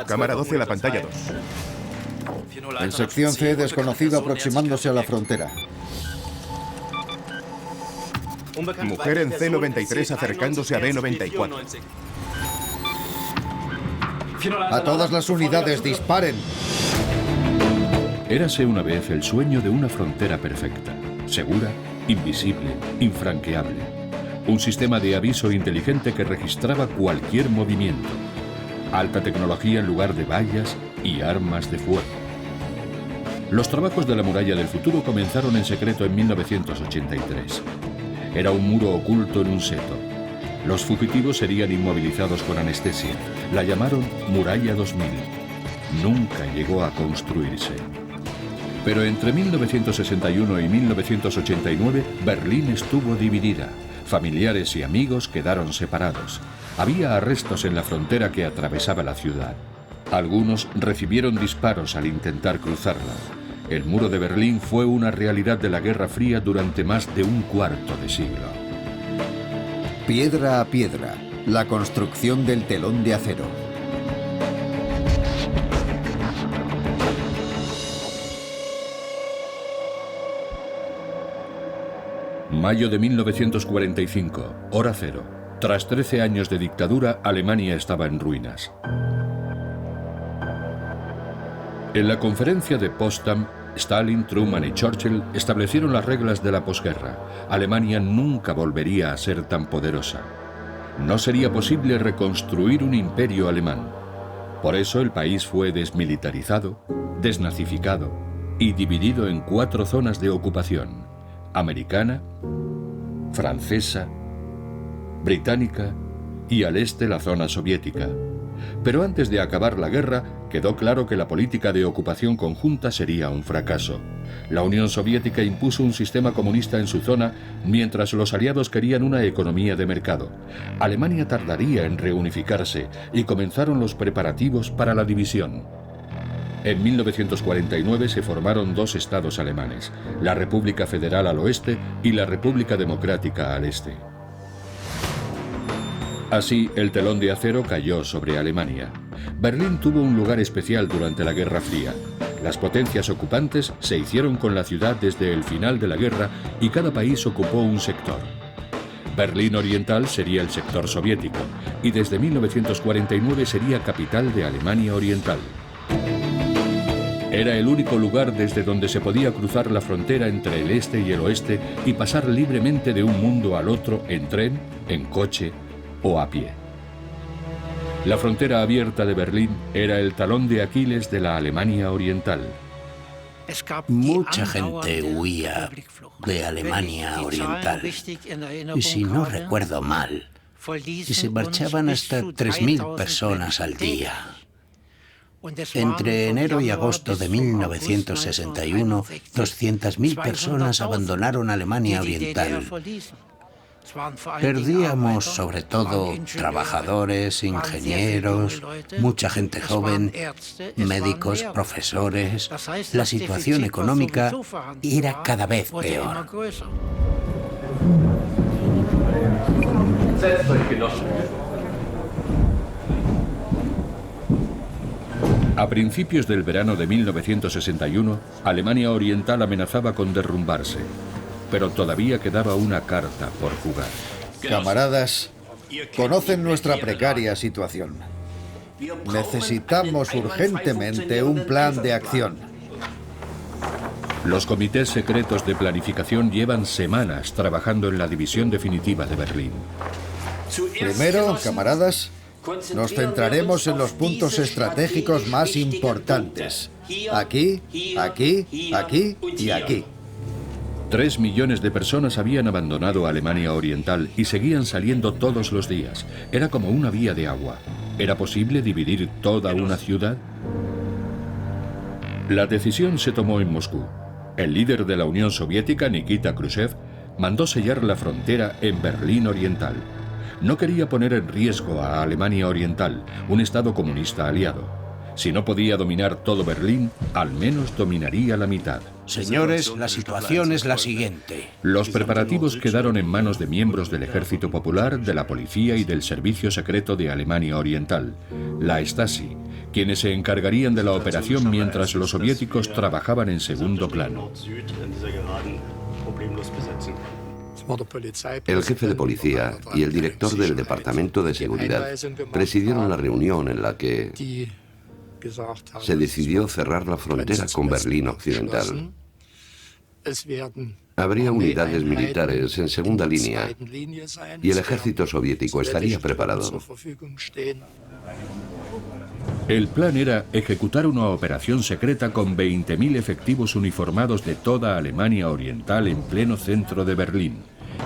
Cámara 12, la pantalla 2. En sección C, desconocido aproximándose a la frontera. Mujer en C93 acercándose a B94. A todas las unidades, disparen. Érase una vez el sueño de una frontera perfecta, segura, invisible, infranqueable. Un sistema de aviso inteligente que registraba cualquier movimiento. Alta tecnología en lugar de vallas y armas de fuego. Los trabajos de la muralla del futuro comenzaron en secreto en 1983. Era un muro oculto en un seto. Los fugitivos serían inmovilizados con anestesia. La llamaron Muralla 2000. Nunca llegó a construirse. Pero entre 1961 y 1989, Berlín estuvo dividida. Familiares y amigos quedaron separados. Había arrestos en la frontera que atravesaba la ciudad. Algunos recibieron disparos al intentar cruzarla. El muro de Berlín fue una realidad de la Guerra Fría durante más de un cuarto de siglo. Piedra a piedra, la construcción del telón de acero. Mayo de 1945, hora cero. Tras 13 años de dictadura, Alemania estaba en ruinas. En la conferencia de Potsdam, Stalin, Truman y Churchill establecieron las reglas de la posguerra. Alemania nunca volvería a ser tan poderosa. No sería posible reconstruir un imperio alemán. Por eso el país fue desmilitarizado, desnazificado y dividido en 4 zonas de ocupación: americana, francesa, británica y al este la zona soviética. Pero antes de acabar la guerra, quedó claro que la política de ocupación conjunta sería un fracaso. La Unión Soviética impuso un sistema comunista en su zona, mientras los aliados querían una economía de mercado. Alemania tardaría en reunificarse y comenzaron los preparativos para la división. En 1949 se formaron 2 estados alemanes, la República Federal al oeste y la República Democrática al este. Así, el telón de acero cayó sobre Alemania. Berlín tuvo un lugar especial durante la Guerra Fría. Las potencias ocupantes se hicieron con la ciudad desde el final de la guerra y cada país ocupó un sector. Berlín Oriental sería el sector soviético y desde 1949 sería capital de Alemania Oriental. Era el único lugar desde donde se podía cruzar la frontera entre el este y el oeste y pasar libremente de un mundo al otro en tren, en coche o a pie. La frontera abierta de Berlín era el talón de Aquiles de la Alemania Oriental. Mucha gente huía de Alemania Oriental y, si no recuerdo mal, se marchaban hasta 3.000 personas al día. Entre enero y agosto de 1961, 200.000 personas abandonaron Alemania Oriental. Perdíamos sobre todo trabajadores, ingenieros, mucha gente joven, médicos, profesores. La situación económica era cada vez peor. A principios del verano de 1961, Alemania Oriental amenazaba con derrumbarse. Pero todavía quedaba una carta por jugar. Camaradas, conocen nuestra precaria situación. Necesitamos urgentemente un plan de acción. Los comités secretos de planificación llevan semanas trabajando en la división definitiva de Berlín. Primero, camaradas, nos centraremos en los puntos estratégicos más importantes. Aquí, aquí, aquí y aquí. 3 millones de personas habían abandonado Alemania Oriental y seguían saliendo todos los días. Era como una vía de agua. ¿Era posible dividir toda una ciudad? La decisión se tomó en Moscú. El líder de la Unión Soviética, Nikita Khrushchev, mandó sellar la frontera en Berlín Oriental. No quería poner en riesgo a Alemania Oriental, un estado comunista aliado. Si no podía dominar todo Berlín, al menos dominaría la mitad. Señores, la situación es la siguiente. Los preparativos quedaron en manos de miembros del Ejército Popular, de la Policía y del Servicio Secreto de Alemania Oriental, la Stasi, quienes se encargarían de la operación mientras los soviéticos trabajaban en segundo plano. El jefe de policía y el director del Departamento de Seguridad presidieron la reunión en la que se decidió cerrar la frontera con Berlín Occidental. Habría unidades militares en segunda línea y el ejército soviético estaría preparado. El plan era ejecutar una operación secreta con 20.000 efectivos uniformados de toda Alemania Oriental en pleno centro de Berlín,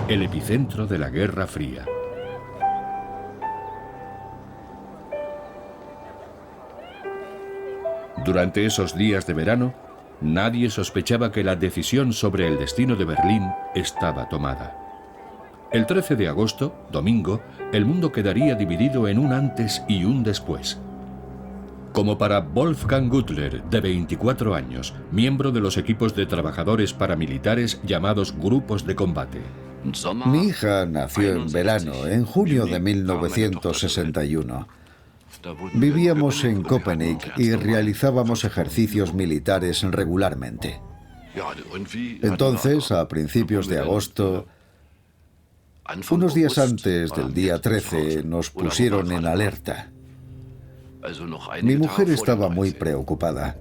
el epicentro de la Guerra Fría. Durante esos días de verano, nadie sospechaba que la decisión sobre el destino de Berlín estaba tomada. El 13 de agosto, domingo, el mundo quedaría dividido en un antes y un después. Como para Wolfgang Gutler, de 24 años, miembro de los equipos de trabajadores paramilitares llamados grupos de combate. Mi hija nació en verano, en junio de 1961. Vivíamos en Köpenick y realizábamos ejercicios militares regularmente. Entonces, a principios de agosto, unos días antes del día 13, nos pusieron en alerta. Mi mujer estaba muy preocupada,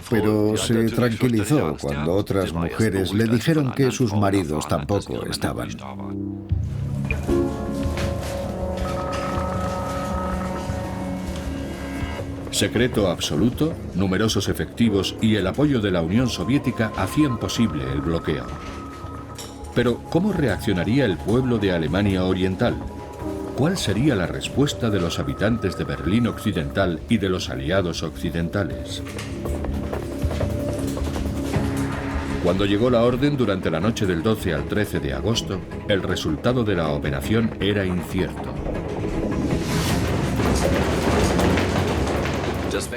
pero se tranquilizó cuando otras mujeres le dijeron que sus maridos tampoco estaban. Secreto absoluto, numerosos efectivos y el apoyo de la Unión Soviética hacían posible el bloqueo. Pero, ¿cómo reaccionaría el pueblo de Alemania Oriental? ¿Cuál sería la respuesta de los habitantes de Berlín Occidental y de los aliados occidentales? Cuando llegó la orden durante la noche del 12 al 13 de agosto, el resultado de la operación era incierto.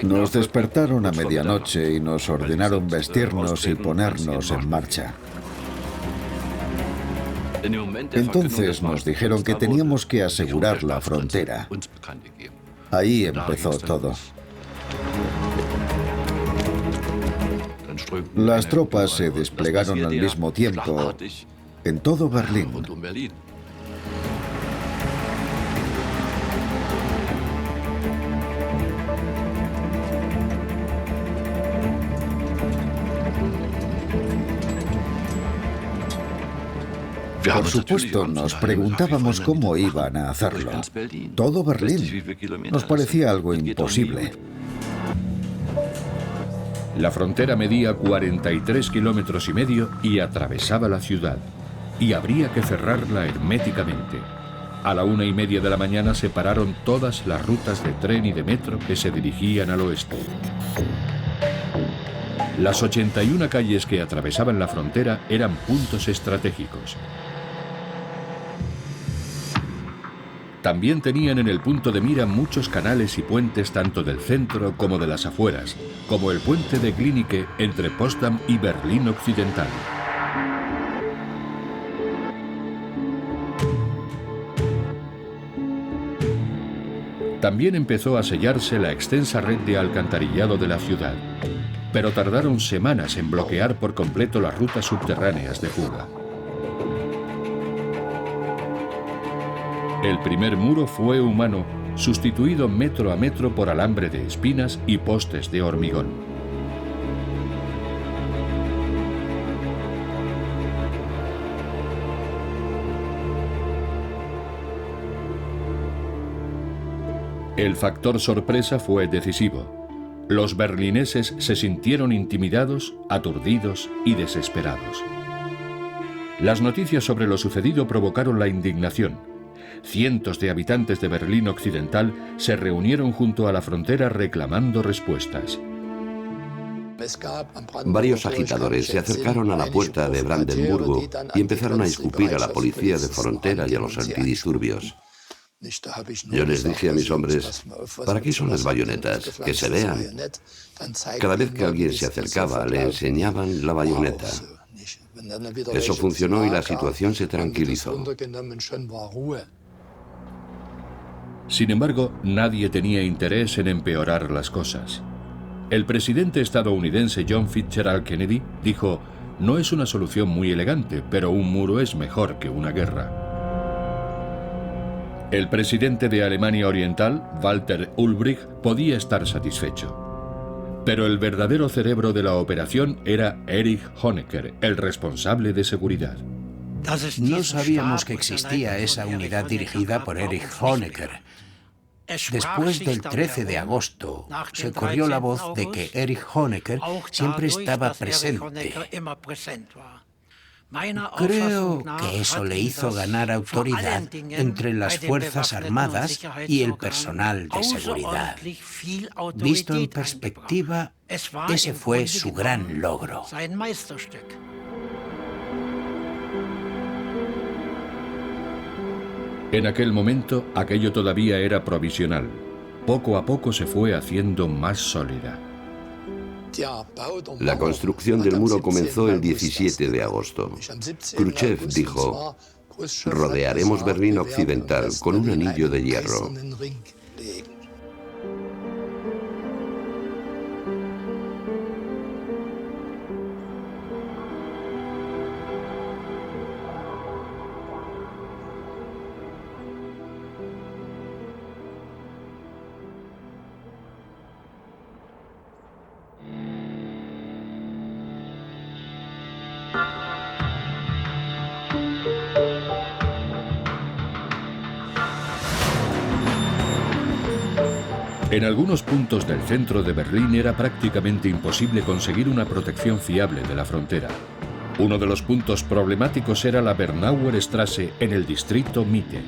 Nos despertaron a medianoche y nos ordenaron vestirnos y ponernos en marcha. Entonces nos dijeron que teníamos que asegurar la frontera. Ahí empezó todo. Las tropas se desplegaron al mismo tiempo en todo Berlín. Por supuesto, nos preguntábamos cómo iban a hacerlo. Todo Berlín. Nos parecía algo imposible. La frontera medía 43,5 kilómetros y atravesaba la ciudad. Y habría que cerrarla herméticamente. A la 1:30 de la mañana se pararon todas las rutas de tren y de metro que se dirigían al oeste. Las 81 calles que atravesaban la frontera eran puntos estratégicos. También tenían en el punto de mira muchos canales y puentes tanto del centro como de las afueras, como el puente de Glienicke entre Potsdam y Berlín Occidental. También empezó a sellarse la extensa red de alcantarillado de la ciudad, pero tardaron semanas en bloquear por completo las rutas subterráneas de fuga. El primer muro fue humano, sustituido metro a metro por alambre de espinas y postes de hormigón. El factor sorpresa fue decisivo. Los berlineses se sintieron intimidados, aturdidos y desesperados. Las noticias sobre lo sucedido provocaron la indignación. Cientos de habitantes de Berlín Occidental se reunieron junto a la frontera reclamando respuestas. Varios agitadores se acercaron a la puerta de Brandenburgo y empezaron a escupir a la policía de frontera y a los antidisturbios. Yo les dije a mis hombres, ¿para qué son las bayonetas? Que se vean. Cada vez que alguien se acercaba, le enseñaban la bayoneta. Eso funcionó y la situación se tranquilizó. Sin embargo, nadie tenía interés en empeorar las cosas. El presidente estadounidense John Fitzgerald Kennedy dijo: "No es una solución muy elegante, pero un muro es mejor que una guerra". El presidente de Alemania Oriental, Walter Ulbricht, podía estar satisfecho. Pero el verdadero cerebro de la operación era Erich Honecker, el responsable de seguridad. No sabíamos que existía esa unidad dirigida por Erich Honecker. Después del 13 de agosto, se corrió la voz de que Erich Honecker siempre estaba presente. Creo que eso le hizo ganar autoridad entre las Fuerzas Armadas y el personal de seguridad. Visto en perspectiva, ese fue su gran logro. En aquel momento, aquello todavía era provisional. Poco a poco se fue haciendo más sólida. La construcción del muro comenzó el 17 de agosto. Khrushchev dijo: rodearemos Berlín Occidental con un anillo de hierro. En algunos puntos del centro de Berlín era prácticamente imposible conseguir una protección fiable de la frontera. Uno de los puntos problemáticos era la Bernauer Straße en el distrito Mitte.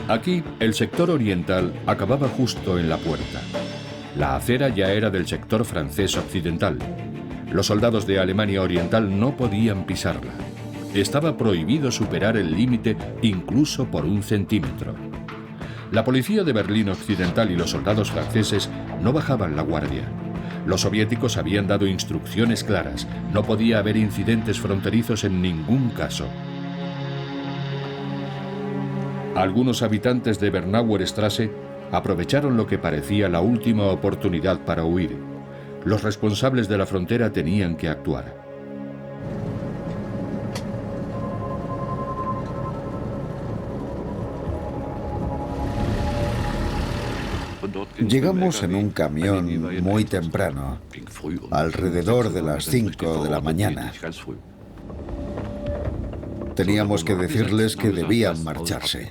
Aquí, el sector oriental acababa justo en la puerta. La acera ya era del sector francés occidental. Los soldados de Alemania Oriental no podían pisarla. Estaba prohibido superar el límite incluso por 1 centímetro. La policía de Berlín Occidental y los soldados franceses no bajaban la guardia. Los soviéticos habían dado instrucciones claras. No podía haber incidentes fronterizos en ningún caso. Algunos habitantes de Bernauer Straße aprovecharon lo que parecía la última oportunidad para huir. Los responsables de la frontera tenían que actuar. Llegamos en un camión muy temprano, alrededor de las 5 de la mañana. Teníamos que decirles que debían marcharse.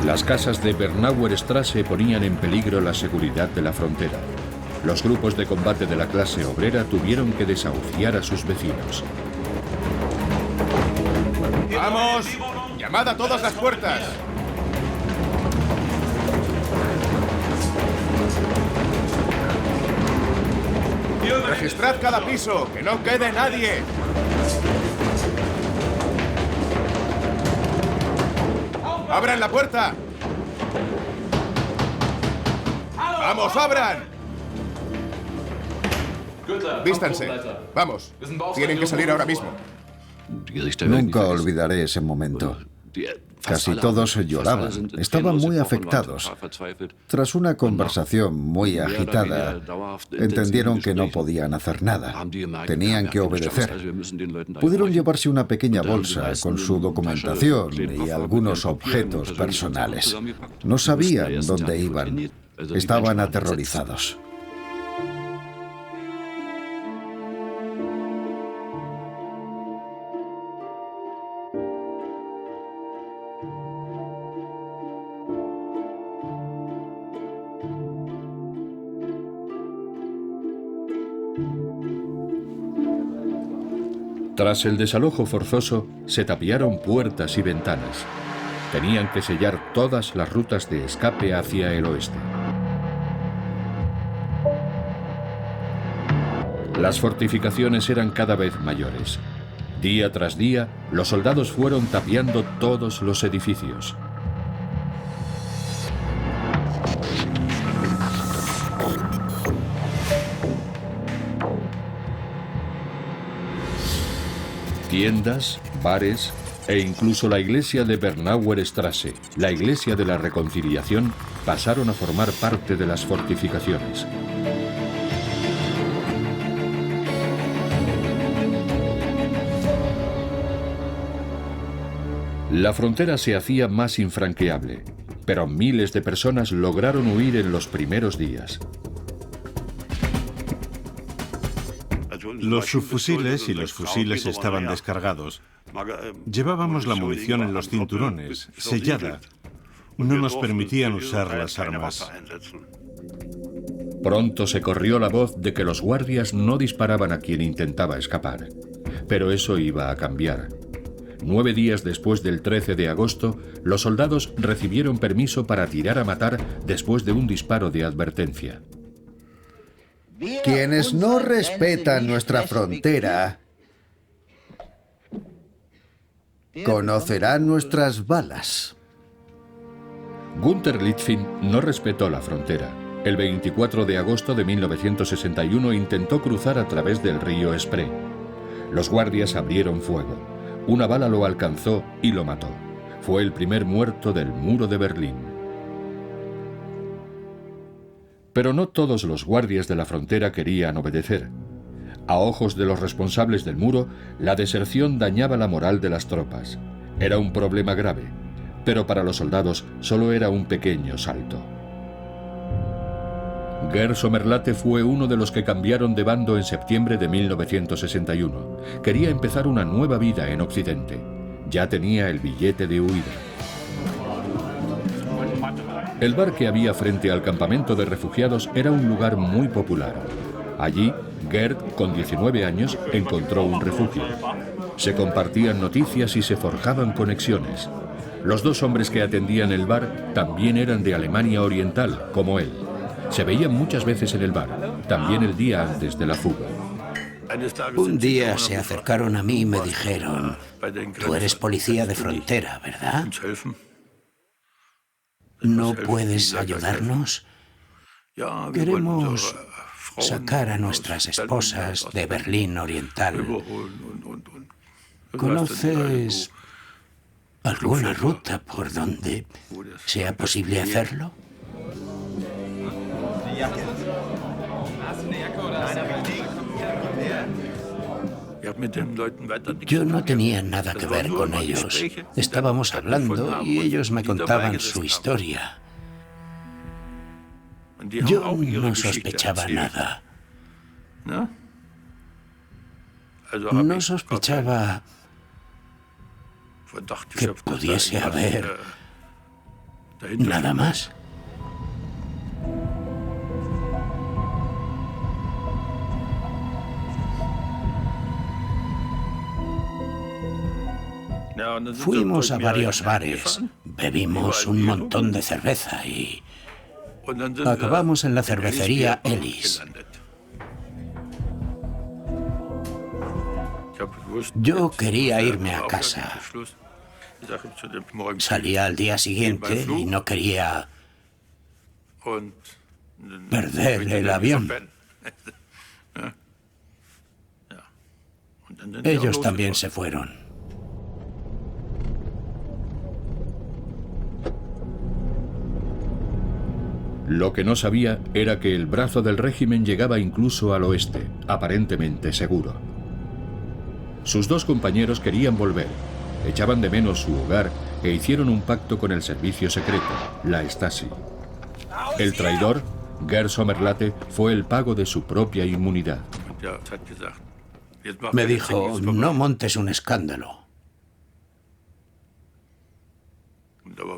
Las casas de Bernauer Straße ponían en peligro la seguridad de la frontera. Los grupos de combate de la clase obrera tuvieron que desahuciar a sus vecinos. ¡Vamos! ¡Llamad a todas las puertas! ¡Registrad cada piso! ¡Que no quede nadie! ¡Abran la puerta! ¡Vamos, abran! Vístanse. Vamos. Tienen que salir ahora mismo. Nunca olvidaré ese momento. Casi todos lloraban. Estaban muy afectados. Tras una conversación muy agitada, entendieron que no podían hacer nada. Tenían que obedecer. Pudieron llevarse una pequeña bolsa con su documentación y algunos objetos personales. No sabían dónde iban. Estaban aterrorizados. Tras el desalojo forzoso, se tapiaron puertas y ventanas. Tenían que sellar todas las rutas de escape hacia el oeste. Las fortificaciones eran cada vez mayores. Día tras día, los soldados fueron tapiando todos los edificios. Tiendas, bares e incluso la iglesia de Bernauer Straße, la iglesia de la Reconciliación, pasaron a formar parte de las fortificaciones. La frontera se hacía más infranqueable, pero miles de personas lograron huir en los primeros días. Los subfusiles y los fusiles estaban descargados. Llevábamos la munición en los cinturones, sellada. No nos permitían usar las armas. Pronto se corrió la voz de que los guardias no disparaban a quien intentaba escapar. Pero eso iba a cambiar. 9 días después del 13 de agosto, los soldados recibieron permiso para tirar a matar después de un disparo de advertencia. Quienes no respetan nuestra frontera conocerán nuestras balas. Günther Litvin no respetó la frontera. El 24 de agosto de 1961 intentó cruzar a través del río Spree. Los guardias abrieron fuego. Una bala lo alcanzó y lo mató. Fue el primer muerto del muro de Berlín. Pero no todos los guardias de la frontera querían obedecer. A ojos de los responsables del muro, la deserción dañaba la moral de las tropas. Era un problema grave, pero para los soldados solo era un pequeño salto. Gerd Sommerlatte fue uno de los que cambiaron de bando en septiembre de 1961. Quería empezar una nueva vida en Occidente. Ya tenía el billete de huida. El bar que había frente al campamento de refugiados era un lugar muy popular. Allí, Gerd, con 19 años, encontró un refugio. Se compartían noticias y se forjaban conexiones. Los 2 hombres que atendían el bar también eran de Alemania Oriental, como él. Se veían muchas veces en el bar, también el día antes de la fuga. Un día se acercaron a mí y me dijeron: «Tú eres policía de frontera, ¿verdad? ¿No puedes ayudarnos? Queremos sacar a nuestras esposas de Berlín Oriental. ¿Conoces alguna ruta por donde sea posible hacerlo?» Yo no tenía nada que ver con ellos. Estábamos hablando y ellos me contaban su historia. Yo no sospechaba nada. No sospechaba que pudiese haber nada más. Fuimos a varios bares, bebimos un montón de cerveza y acabamos en la cervecería Ellis. Yo quería irme a casa. Salía al día siguiente y no quería perder el avión. Ellos también se fueron. Lo que no sabía era que el brazo del régimen llegaba incluso al oeste, aparentemente seguro. Sus 2 compañeros querían volver, echaban de menos su hogar e hicieron un pacto con el servicio secreto, la Stasi. El traidor, Gerd Sommerlatte, fue el pago de su propia inmunidad. Me dijo: «No montes un escándalo.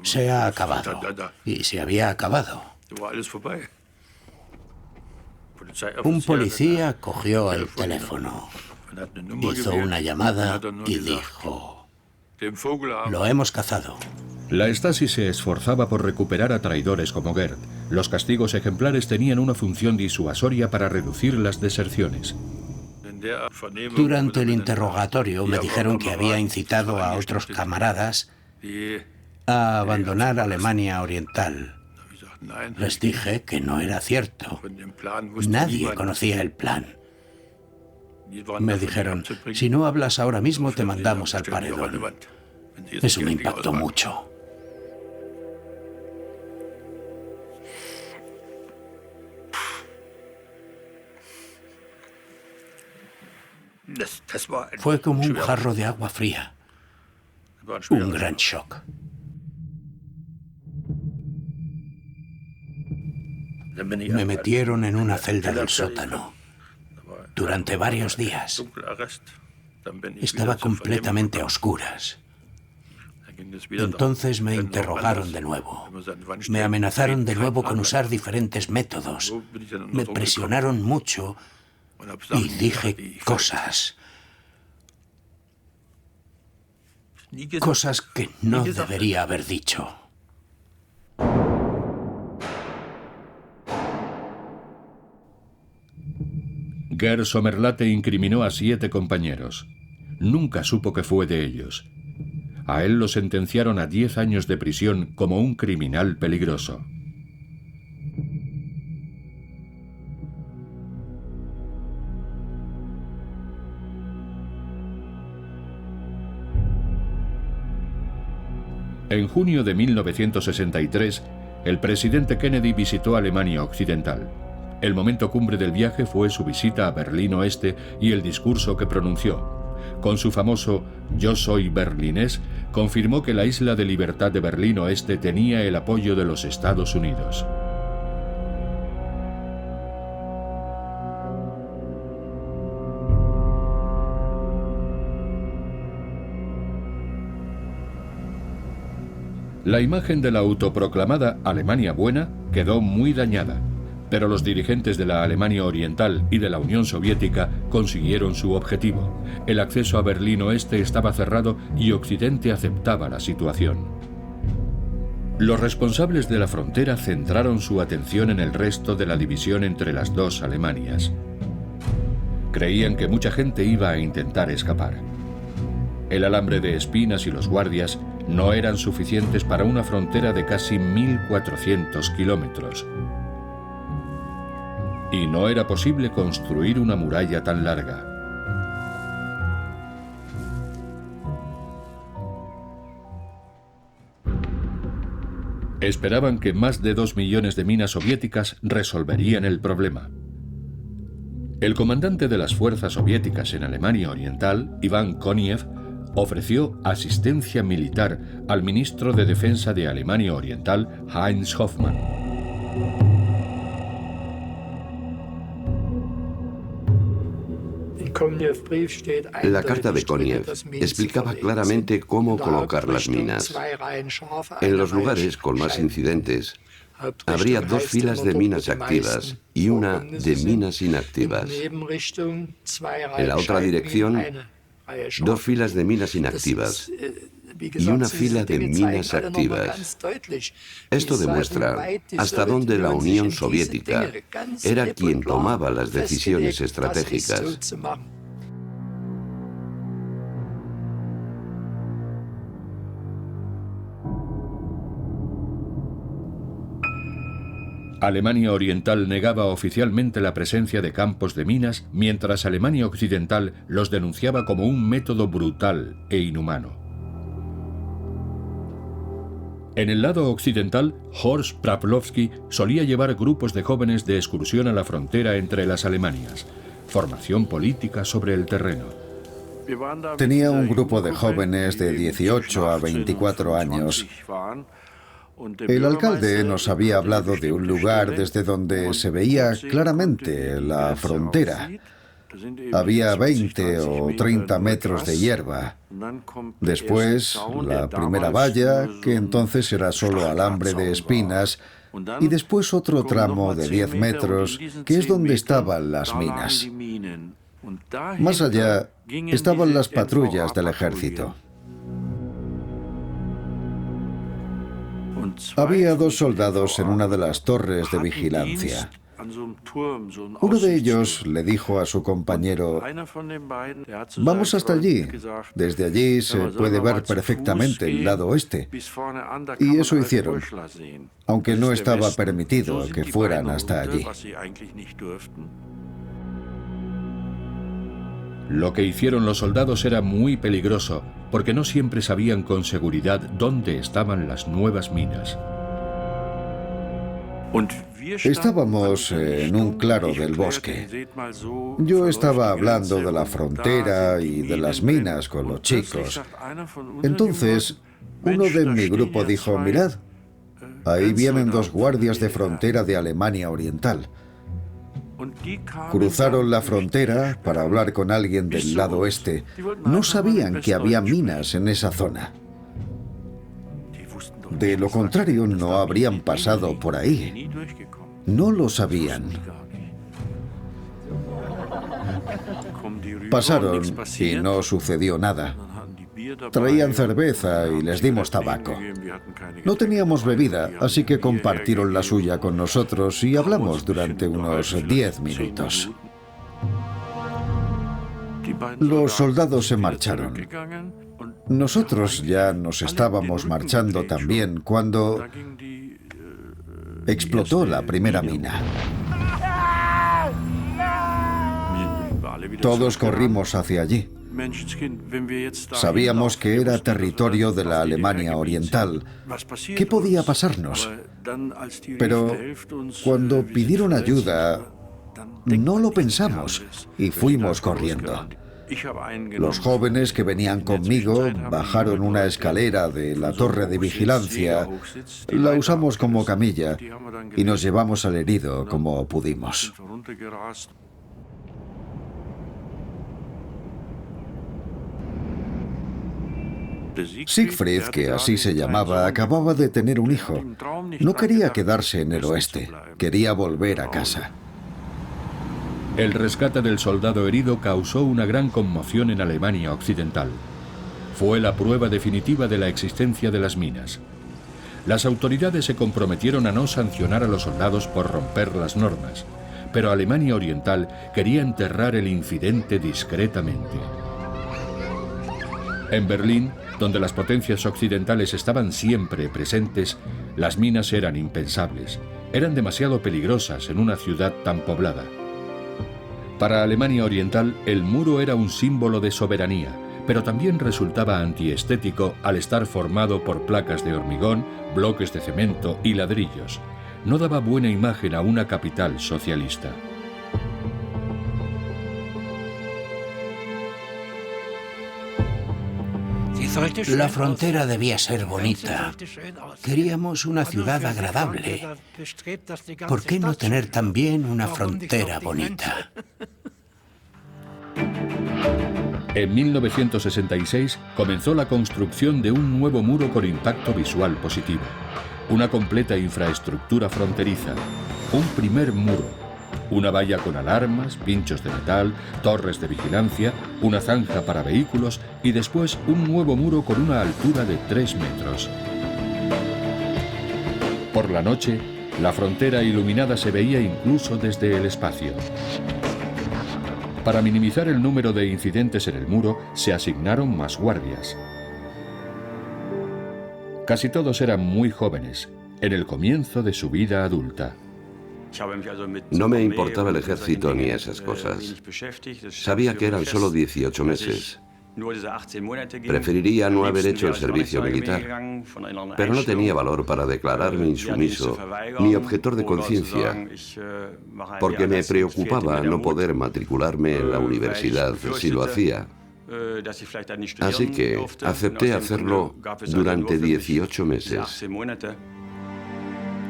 Se ha acabado». Y se había acabado. Un policía cogió el teléfono. Hizo una llamada y dijo: lo hemos cazado. La Stasi se esforzaba por recuperar a traidores como Gerd. Los castigos ejemplares tenían una función disuasoria para reducir las deserciones. Durante el interrogatorio me dijeron que había incitado a otros camaradas a abandonar Alemania Oriental. Les dije que no era cierto. Nadie conocía el plan. Me dijeron: si no hablas ahora mismo, te mandamos al paredón. Eso me impactó mucho. Fue como un jarro de agua fría. Un gran shock. Me metieron en una celda del sótano durante varios días. Estaba completamente a oscuras. Entonces me interrogaron de nuevo. Me amenazaron de nuevo con usar diferentes métodos. Me presionaron mucho y dije cosas. Cosas que no debería haber dicho. Gerd Sommerlatte incriminó a 7 compañeros. Nunca supo que fue de ellos. A él lo sentenciaron a 10 años de prisión como un criminal peligroso. En junio de 1963, el presidente Kennedy visitó Alemania Occidental. El momento cumbre del viaje fue su visita a Berlín Oeste y el discurso que pronunció. Con su famoso «Yo soy berlinés», confirmó que la isla de libertad de Berlín Oeste tenía el apoyo de los Estados Unidos. La imagen de la autoproclamada Alemania Buena quedó muy dañada, pero los dirigentes de la Alemania Oriental y de la Unión Soviética consiguieron su objetivo. El acceso a Berlín Oeste estaba cerrado y Occidente aceptaba la situación. Los responsables de la frontera centraron su atención en el resto de la división entre las dos Alemanias. Creían que mucha gente iba a intentar escapar. El alambre de espinas y los guardias no eran suficientes para una frontera de casi 1.400 kilómetros. Y no era posible construir una muralla tan larga. Esperaban que más de 2 millones de minas soviéticas resolverían el problema. El comandante de las fuerzas soviéticas en Alemania Oriental, Iván Koniev, ofreció asistencia militar al ministro de Defensa de Alemania Oriental, Heinz Hoffmann. La carta de Koniev explicaba claramente cómo colocar las minas. En los lugares con más incidentes, habría 2 filas de minas activas y una de minas inactivas. En la otra dirección, 2 filas de minas inactivas y una fila de minas activas. Esto demuestra hasta dónde la Unión Soviética era quien tomaba las decisiones estratégicas. Alemania Oriental negaba oficialmente la presencia de campos de minas, mientras Alemania Occidental los denunciaba como un método brutal e inhumano. En el lado occidental, Horst Pawlowski solía llevar grupos de jóvenes de excursión a la frontera entre las Alemanias. Formación política sobre el terreno. Tenía un grupo de jóvenes de 18 a 24 años. El alcalde nos había hablado de un lugar desde donde se veía claramente la frontera. Había 20 o 30 metros de hierba. Después, la primera valla, que entonces era solo alambre de espinas, y después otro tramo de 10 metros, que es donde estaban las minas. Más allá estaban las patrullas del ejército. Había 2 soldados en una de las torres de vigilancia. Uno de ellos le dijo a su compañero: vamos hasta allí. Desde allí se puede ver perfectamente el lado oeste. Y eso hicieron, aunque no estaba permitido que fueran hasta allí. Lo que hicieron los soldados era muy peligroso, porque no siempre sabían con seguridad dónde estaban las nuevas minas. Estábamos en un claro del bosque. Yo estaba hablando de la frontera y de las minas con los chicos. Entonces, uno de mi grupo dijo: mirad, ahí vienen 2 guardias de frontera de Alemania Oriental. Cruzaron la frontera para hablar con alguien del lado oeste. No sabían que había minas en esa zona. De lo contrario, no habrían pasado por ahí. No lo sabían. Pasaron y no sucedió nada. Traían cerveza y les dimos tabaco. No teníamos bebida, así que compartieron la suya con nosotros y hablamos durante unos 10 minutos. Los soldados se marcharon. Nosotros ya nos estábamos marchando también cuando explotó la primera mina. Todos corrimos hacia allí. Sabíamos que era territorio de la Alemania Oriental. ¿Qué podía pasarnos? Pero cuando pidieron ayuda, no lo pensamos y fuimos corriendo. Los jóvenes que venían conmigo bajaron una escalera de la torre de vigilancia, la usamos como camilla y nos llevamos al herido como pudimos. Siegfried, que así se llamaba, acababa de tener un hijo. No quería quedarse en el oeste, quería volver a casa. El rescate del soldado herido causó una gran conmoción en Alemania Occidental. Fue la prueba definitiva de la existencia de las minas. Las autoridades se comprometieron a no sancionar a los soldados por romper las normas, pero Alemania Oriental quería enterrar el incidente discretamente. En Berlín, donde las potencias occidentales estaban siempre presentes, las minas eran impensables. Eran demasiado peligrosas en una ciudad tan poblada. Para Alemania Oriental, el muro era un símbolo de soberanía, pero también resultaba antiestético al estar formado por placas de hormigón, bloques de cemento y ladrillos. No daba buena imagen a una capital socialista. La frontera debía ser bonita. Queríamos una ciudad agradable. ¿Por qué no tener también una frontera bonita? En 1966 comenzó la construcción de un nuevo muro con impacto visual positivo. Una completa infraestructura fronteriza. Un primer muro. Una valla con alarmas, pinchos de metal, torres de vigilancia, una zanja para vehículos y después un nuevo muro con una altura de 3 metros. Por la noche, la frontera iluminada se veía incluso desde el espacio. Para minimizar el número de incidentes en el muro, se asignaron más guardias. Casi todos eran muy jóvenes, en el comienzo de su vida adulta. No me importaba el ejército ni esas cosas. Sabía que eran solo 18 meses. Preferiría no haber hecho el servicio militar, pero no tenía valor para declararme insumiso ni objetor de conciencia, porque me preocupaba no poder matricularme en la universidad si lo hacía. Así que acepté hacerlo durante 18 meses.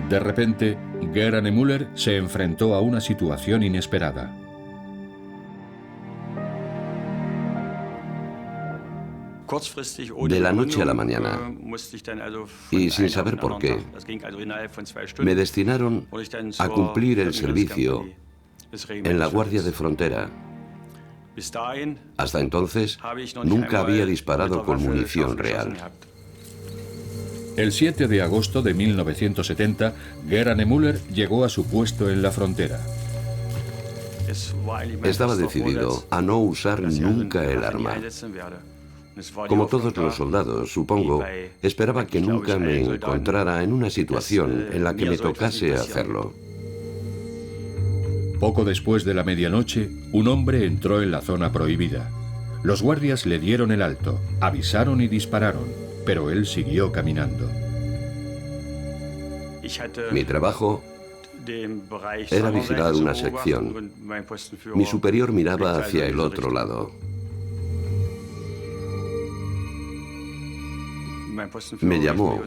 De repente, Gerd Müller se enfrentó a una situación inesperada. De la noche a la mañana, y sin saber por qué, me destinaron a cumplir el servicio en la Guardia de Frontera. Hasta entonces, nunca había disparado con munición real. El 7 de agosto de 1970, Geraint Müller llegó a su puesto en la frontera. Estaba decidido a no usar nunca el arma. Como todos los soldados, supongo, esperaba que nunca me encontrara en una situación en la que me tocase hacerlo. Poco después de la medianoche, un hombre entró en la zona prohibida. Los guardias le dieron el alto, avisaron y dispararon, pero él siguió caminando. Mi trabajo era vigilar una sección. Mi superior miraba hacia el otro lado. Me llamó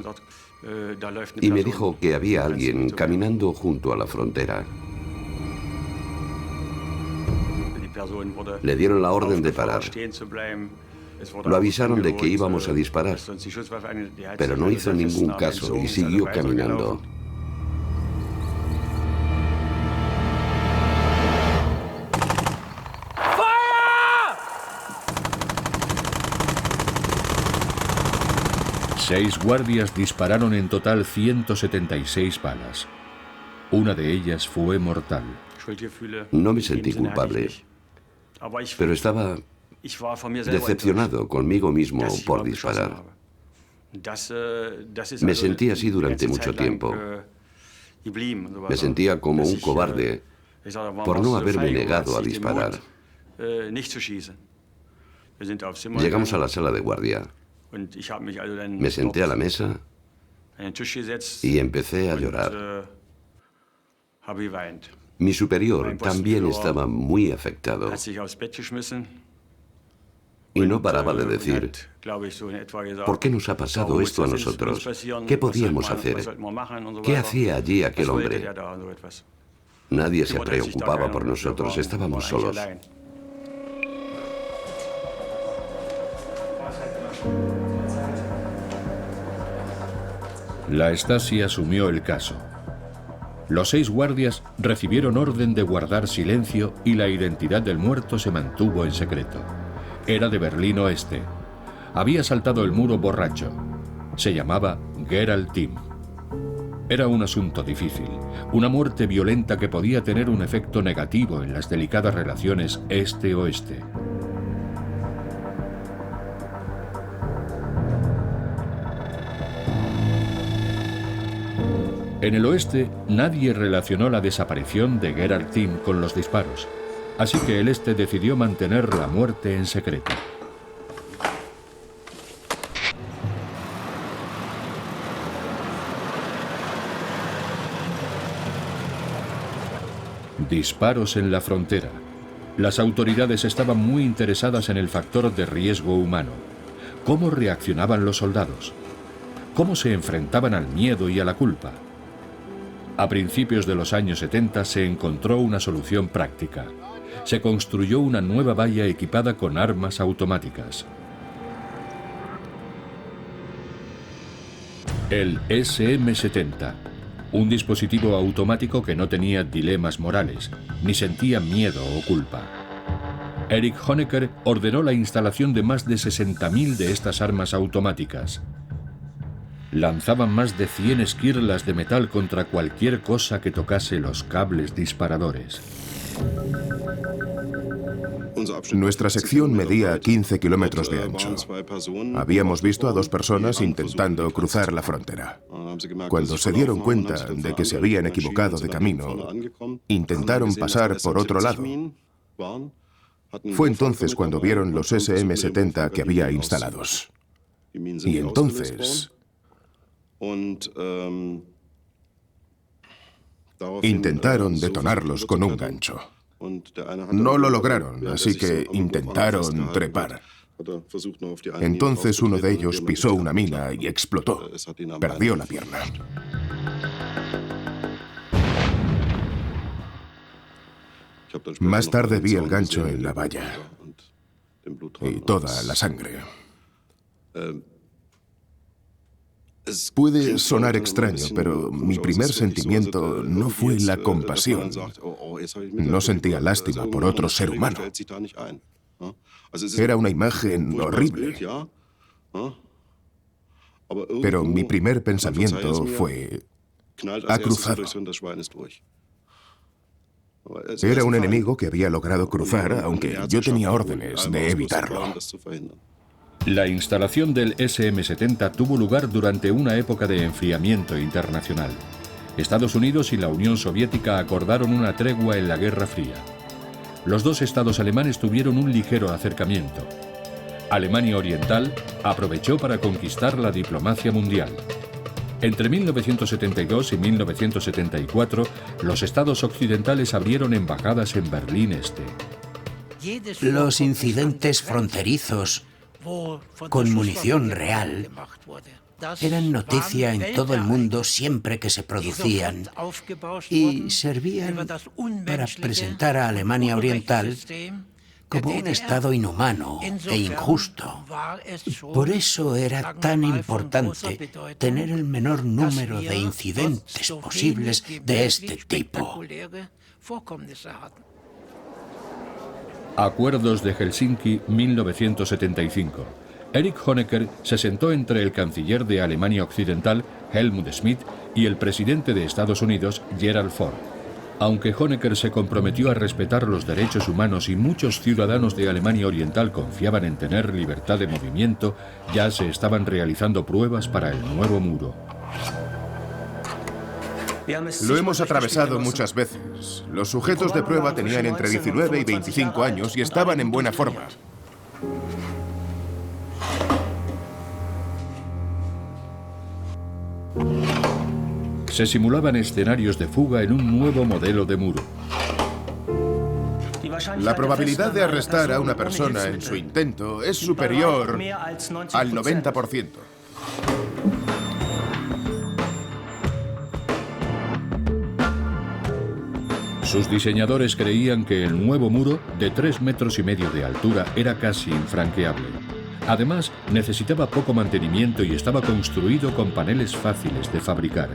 y me dijo que había alguien caminando junto a la frontera. Le dieron la orden de parar. Lo avisaron de que íbamos a disparar, pero no hizo ningún caso y siguió caminando. Seis guardias dispararon en total 176 balas. Una de ellas fue mortal. No me sentí culpable, pero estaba decepcionado conmigo mismo por disparar. Me sentí así durante mucho tiempo. Me sentía como un cobarde por no haberme negado a disparar. Llegamos a la sala de guardia. Me senté a la mesa y empecé a llorar. Mi superior también estaba muy afectado y no paraba de decir: ¿por qué nos ha pasado esto a nosotros? ¿Qué podíamos hacer? ¿Qué hacía allí aquel hombre? Nadie se preocupaba por nosotros, estábamos solos. La Stasi asumió el caso. Los 6 guardias recibieron orden de guardar silencio y la identidad del muerto se mantuvo en secreto. Era de Berlín Oeste. Había saltado el muro borracho. Se llamaba Geraint Timm. Era un asunto difícil, una muerte violenta que podía tener un efecto negativo en las delicadas relaciones este-oeste. En el oeste, nadie relacionó la desaparición de Geraint Timm con los disparos, así que el este decidió mantener la muerte en secreto. Disparos en la frontera. Las autoridades estaban muy interesadas en el factor de riesgo humano. ¿Cómo reaccionaban los soldados? ¿Cómo se enfrentaban al miedo y a la culpa? A principios de los años 70 se encontró una solución práctica. Se construyó una nueva valla equipada con armas automáticas. El SM-70, un dispositivo automático que no tenía dilemas morales, ni sentía miedo o culpa. Erich Honecker ordenó la instalación de más de 60.000 de estas armas automáticas. Lanzaban más de 100 esquirlas de metal contra cualquier cosa que tocase los cables disparadores. Nuestra sección medía 15 kilómetros de ancho. Habíamos visto a 2 personas intentando cruzar la frontera. Cuando se dieron cuenta de que se habían equivocado de camino, intentaron pasar por otro lado. Fue entonces cuando vieron los SM-70 que había instalados. Y entonces intentaron detonarlos con un gancho. No lo lograron, así que intentaron trepar. Entonces uno de ellos pisó una mina y explotó. Perdió la pierna. Más tarde vi el gancho en la valla y toda la sangre. Puede sonar extraño, pero mi primer sentimiento no fue la compasión. No sentía lástima por otro ser humano. Era una imagen horrible. Pero mi primer pensamiento fue: ha cruzado. Era un enemigo que había logrado cruzar, aunque yo tenía órdenes de evitarlo. La instalación del SM-70 tuvo lugar durante una época de enfriamiento internacional. Estados Unidos y la Unión Soviética acordaron una tregua en la Guerra Fría. Los dos estados alemanes tuvieron un ligero acercamiento. Alemania Oriental aprovechó para conquistar la diplomacia mundial. Entre 1972 y 1974, los estados occidentales abrieron embajadas en Berlín Este. Los incidentes fronterizos con munición real eran noticia en todo el mundo siempre que se producían y servían para presentar a Alemania Oriental como un estado inhumano e injusto. Por eso era tan importante tener el menor número de incidentes posibles de este tipo. Acuerdos de Helsinki, 1975. Erich Honecker se sentó entre el canciller de Alemania Occidental, Helmut Schmidt, y el presidente de Estados Unidos, Gerald Ford. Aunque Honecker se comprometió a respetar los derechos humanos y muchos ciudadanos de Alemania Oriental confiaban en tener libertad de movimiento, ya se estaban realizando pruebas para el nuevo muro. Lo hemos atravesado muchas veces. Los sujetos de prueba tenían entre 19 y 25 años y estaban en buena forma. Se simulaban escenarios de fuga en un nuevo modelo de muro. La probabilidad de arrestar a una persona en su intento es superior al 90%. Sus diseñadores creían que el nuevo muro, de 3,5 metros de altura, era casi infranqueable. Además, necesitaba poco mantenimiento y estaba construido con paneles fáciles de fabricar.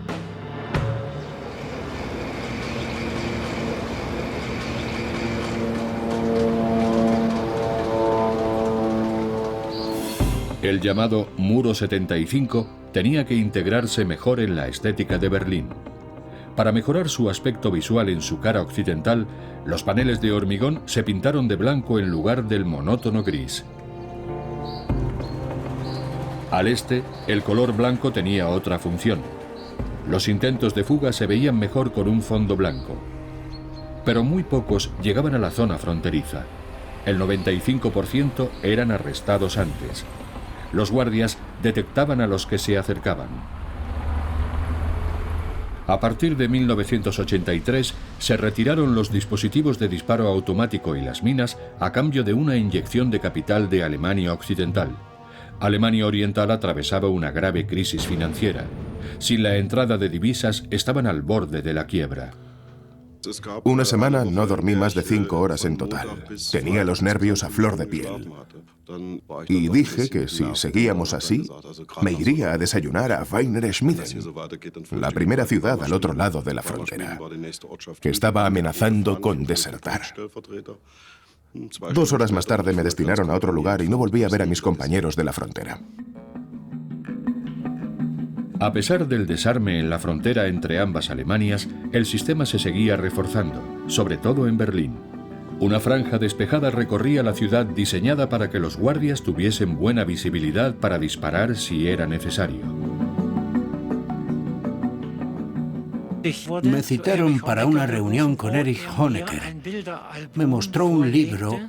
El llamado Muro 75 tenía que integrarse mejor en la estética de Berlín. Para mejorar su aspecto visual en su cara occidental, los paneles de hormigón se pintaron de blanco en lugar del monótono gris. Al este, el color blanco tenía otra función. Los intentos de fuga se veían mejor con un fondo blanco. Pero muy pocos llegaban a la zona fronteriza. El 95% eran arrestados antes. Los guardias detectaban a los que se acercaban. A partir de 1983 se retiraron los dispositivos de disparo automático y las minas a cambio de una inyección de capital de Alemania Occidental. Alemania Oriental atravesaba una grave crisis financiera. Sin la entrada de divisas estaban al borde de la quiebra. Una semana no dormí más de 5 horas en total. Tenía los nervios a flor de piel. Y dije que si seguíamos así, me iría a desayunar a Weiner Schmieden, la primera ciudad al otro lado de la frontera, que estaba amenazando con desertar. 2 horas más tarde me destinaron a otro lugar y no volví a ver a mis compañeros de la frontera. A pesar del desarme en la frontera entre ambas Alemanias, el sistema se seguía reforzando, sobre todo en Berlín. Una franja despejada recorría la ciudad diseñada para que los guardias tuviesen buena visibilidad para disparar si era necesario. Me citaron para una reunión con Erich Honecker. Me mostró un libro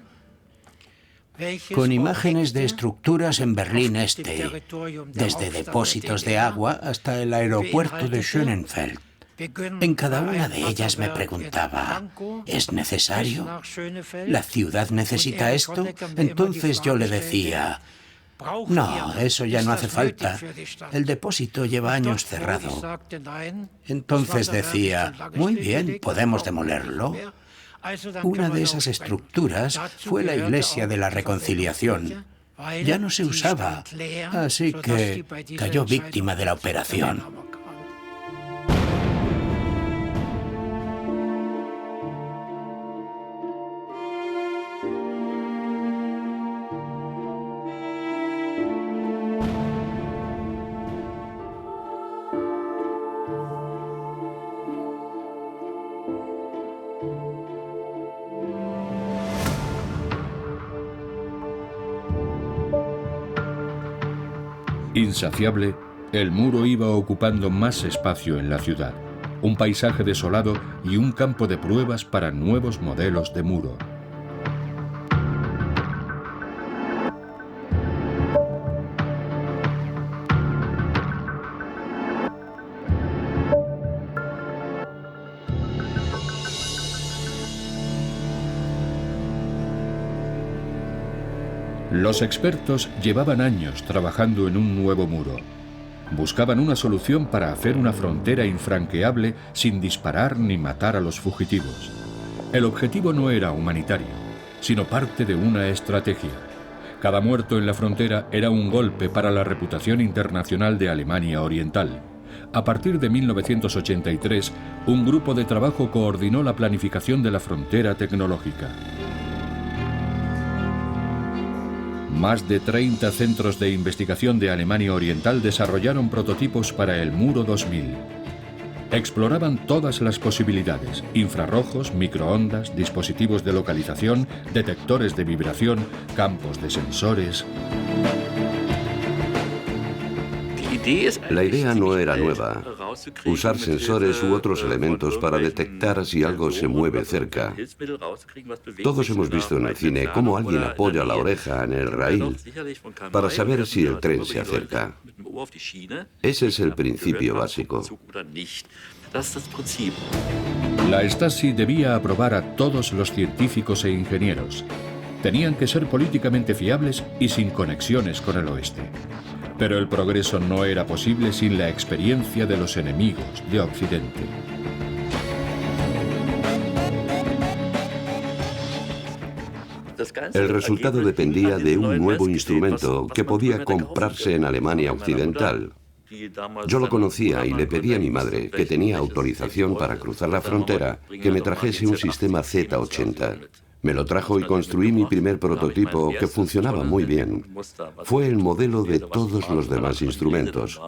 con imágenes de estructuras en Berlín Este, desde depósitos de agua hasta el aeropuerto de Schönefeld. En cada una de ellas me preguntaba, ¿es necesario? ¿La ciudad necesita esto? Entonces yo le decía, no, eso ya no hace falta. El depósito lleva años cerrado. Entonces decía, muy bien, podemos demolerlo. Una de esas estructuras fue la Iglesia de la Reconciliación. Ya no se usaba, así que cayó víctima de la operación. Insaciable, el muro iba ocupando más espacio en la ciudad, un paisaje desolado y un campo de pruebas para nuevos modelos de muro. Los expertos llevaban años trabajando en un nuevo muro. Buscaban una solución para hacer una frontera infranqueable sin disparar ni matar a los fugitivos. El objetivo no era humanitario, sino parte de una estrategia. Cada muerto en la frontera era un golpe para la reputación internacional de Alemania Oriental. A partir de 1983, un grupo de trabajo coordinó la planificación de la frontera tecnológica. Más de 30 centros de investigación de Alemania Oriental desarrollaron prototipos para el Muro 2000. Exploraban todas las posibilidades: infrarrojos, microondas, dispositivos de localización, detectores de vibración, campos de sensores. La idea no era nueva. Usar sensores u otros elementos para detectar si algo se mueve cerca. Todos hemos visto en el cine cómo alguien apoya la oreja en el raíl para saber si el tren se acerca. Ese es el principio básico. La Stasi debía aprobar a todos los científicos e ingenieros. Tenían que ser políticamente fiables y sin conexiones con el oeste. Pero el progreso no era posible sin la experiencia de los enemigos de Occidente. El resultado dependía de un nuevo instrumento que podía comprarse en Alemania Occidental. Yo lo conocía y le pedí a mi madre, que tenía autorización para cruzar la frontera, que me trajese un sistema Z80. Me lo trajo y construí mi primer prototipo, que funcionaba muy bien. Fue el modelo de todos los demás instrumentos,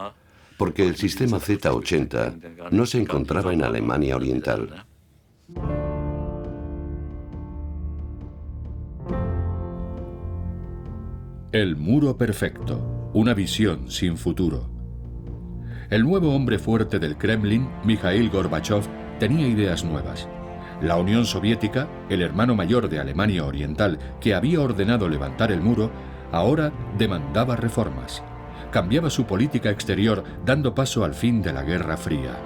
porque el sistema Z80 no se encontraba en Alemania Oriental. El muro perfecto, una visión sin futuro. El nuevo hombre fuerte del Kremlin, Mikhail Gorbachev, tenía ideas nuevas. La Unión Soviética, el hermano mayor de Alemania Oriental, que había ordenado levantar el muro, ahora demandaba reformas. Cambiaba su política exterior, dando paso al fin de la Guerra Fría.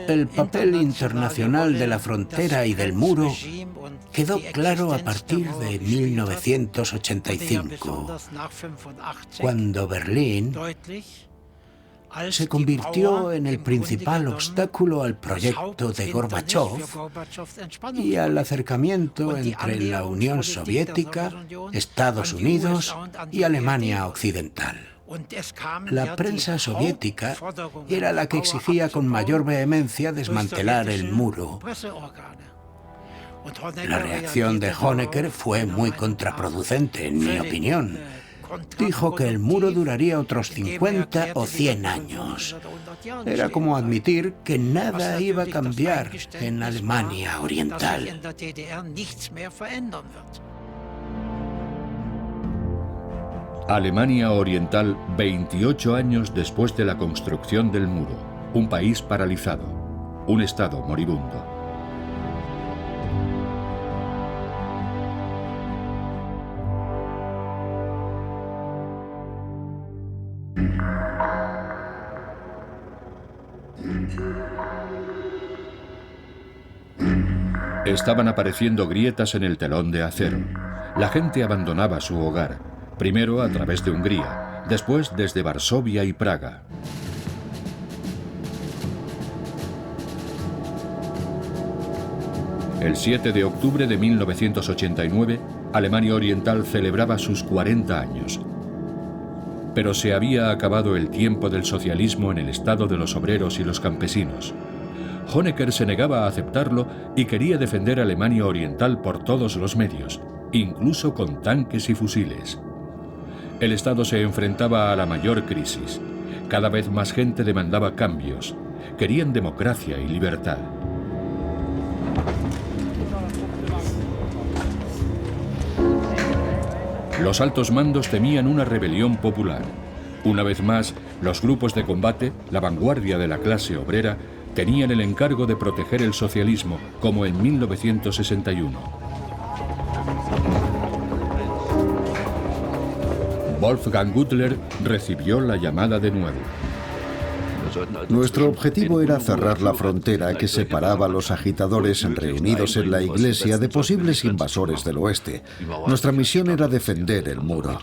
El papel internacional de la frontera y del muro quedó claro a partir de 1985, cuando Berlín se convirtió en el principal obstáculo al proyecto de Gorbachev y al acercamiento entre la Unión Soviética, Estados Unidos y Alemania Occidental. La prensa soviética era la que exigía con mayor vehemencia desmantelar el muro. La reacción de Honecker fue muy contraproducente, en mi opinión. Dijo que el muro duraría otros 50 o 100 años. Era como admitir que nada iba a cambiar en Alemania Oriental. Alemania Oriental, 28 años después de la construcción del muro. Un país paralizado. Un estado moribundo. Estaban apareciendo grietas en el telón de acero. La gente abandonaba su hogar, primero a través de Hungría, después desde Varsovia y Praga. El 7 de octubre de 1989, Alemania Oriental celebraba sus 40 años. Pero se había acabado el tiempo del socialismo en el estado de los obreros y los campesinos. Honecker se negaba a aceptarlo y quería defender a Alemania Oriental por todos los medios, incluso con tanques y fusiles. El Estado se enfrentaba a la mayor crisis. Cada vez más gente demandaba cambios. Querían democracia y libertad. Los altos mandos temían una rebelión popular. Una vez más, los grupos de combate, la vanguardia de la clase obrera, tenían el encargo de proteger el socialismo, como en 1961. Wolfgang Gutler recibió la llamada de nuevo. Nuestro objetivo era cerrar la frontera que separaba a los agitadores reunidos en la iglesia de posibles invasores del oeste. Nuestra misión era defender el muro.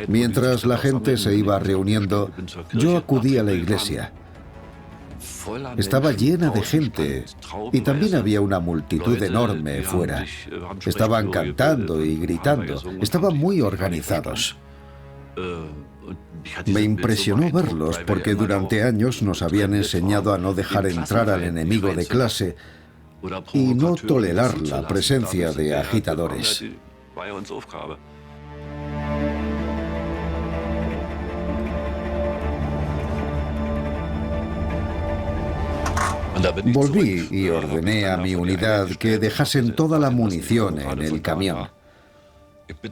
Mientras la gente se iba reuniendo, yo acudí a la iglesia. Estaba llena de gente y también había una multitud enorme fuera. Estaban cantando y gritando. Estaban muy organizados. Me impresionó verlos porque durante años nos habían enseñado a no dejar entrar al enemigo de clase y no tolerar la presencia de agitadores. Volví y ordené a mi unidad que dejasen toda la munición en el camión.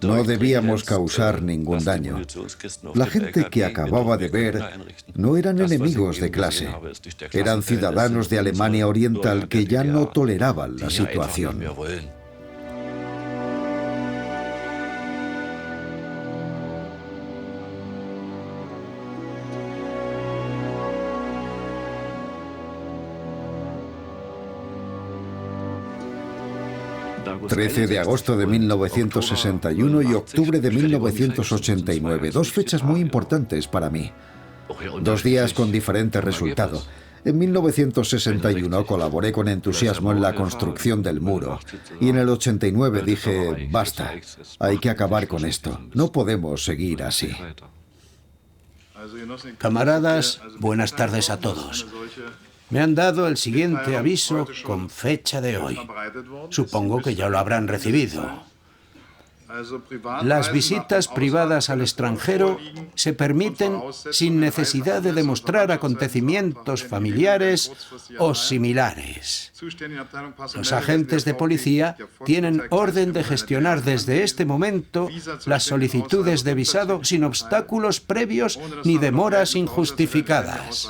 No debíamos causar ningún daño. La gente que acababa de ver no eran enemigos de clase. Eran ciudadanos de Alemania Oriental que ya no toleraban la situación. El 13 de agosto de 1961 y octubre de 1989, dos fechas muy importantes para mí. 2 días con diferente resultado. En 1961 colaboré con entusiasmo en la construcción del muro y en el 89 dije, basta, hay que acabar con esto, no podemos seguir así. Camaradas, buenas tardes a todos. Me han dado el siguiente aviso con fecha de hoy. Supongo que ya lo habrán recibido. Las visitas privadas al extranjero se permiten sin necesidad de demostrar acontecimientos familiares o similares. Los agentes de policía tienen orden de gestionar desde este momento las solicitudes de visado sin obstáculos previos ni demoras injustificadas.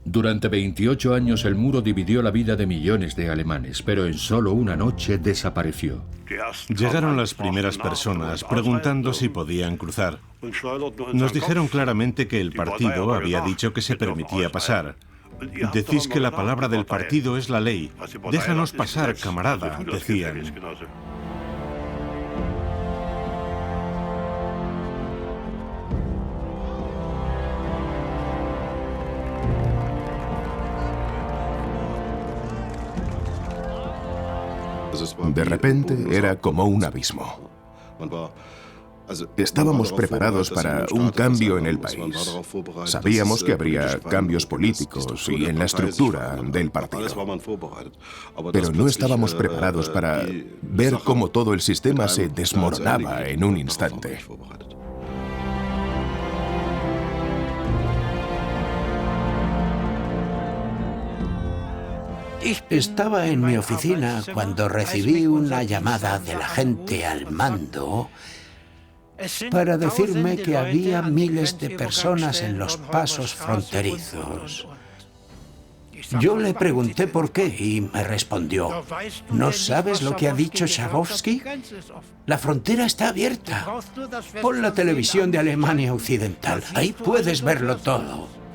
Durante 28 años el muro dividió la vida de millones de alemanes, pero en solo una noche desapareció. Llegaron las primeras personas preguntando si podían cruzar. Nos dijeron claramente que el partido había dicho que se permitía pasar. Decís que la palabra del partido es la ley. Déjanos pasar, camarada, decían. De repente era como un abismo. Estábamos preparados para un cambio en el país. Sabíamos que habría cambios políticos y en la estructura del partido. Pero no estábamos preparados para ver cómo todo el sistema se desmoronaba en un instante. Estaba en mi oficina cuando recibí una llamada del agente al mando para decirme que había miles de personas en los pasos fronterizos. Yo le pregunté por qué y me respondió, ¿no sabes lo que ha dicho Schabowski? La frontera está abierta. Pon la televisión de Alemania Occidental, ahí puedes verlo todo.